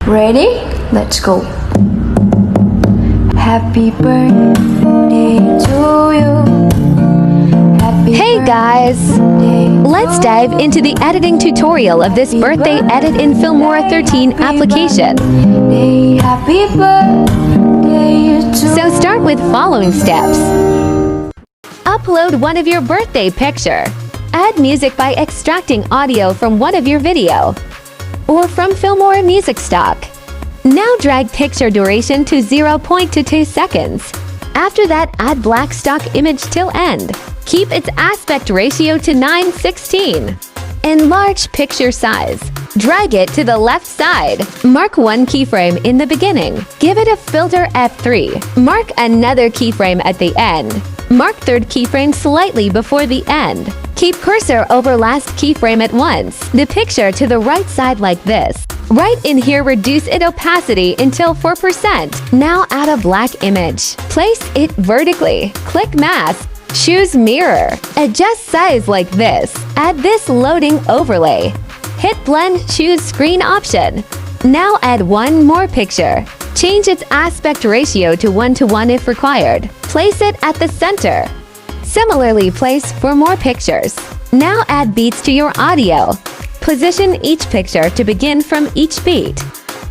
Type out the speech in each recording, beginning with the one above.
Ready? Let's go. Happy birthday to you. Hey guys! Let's dive into the editing tutorial of this birthday edit in Filmora 13 application. Happy birthday to So start with following steps. Upload one of your birthday picture. Add music by extracting audio from one of your video or from Filmora music stock. Now drag picture duration to 0.22 seconds. After that, add black stock image till end. Keep its aspect ratio to 9:16. Enlarge picture size. Drag it to the left side. Mark one keyframe in the beginning. Give it a filter F3. Mark another keyframe at the end. Mark third keyframe slightly before the end. Keep cursor over last keyframe at once. The picture to the right side like this. Right in here, reduce its opacity until 4%. Now add a black image. Place it vertically. Click mask. Choose mirror. Adjust size like this. Add this loading overlay. Hit blend, choose screen option. Now add one more picture. Change its aspect ratio to 1:1 if required. Place it at the center. Similarly, place for more pictures. Now add beats to your audio. Position each picture to begin from each beat.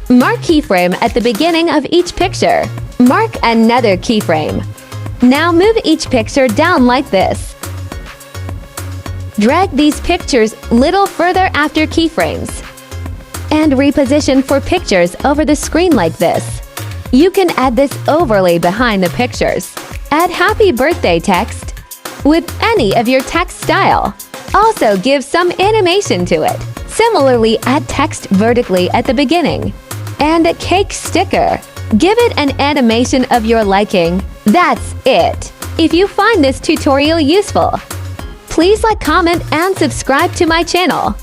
Mark keyframe at the beginning of each picture. Mark another keyframe. Now move each picture down like this. Drag these pictures little further after keyframes. And reposition for pictures over the screen like this. You can add this overlay behind the pictures. Add happy birthday text with any of your text style. Also give some animation to it. Similarly, add text vertically at the beginning. And a cake sticker. Give it an animation of your liking. That's it. If you find this tutorial useful, please like, comment, and subscribe to my channel.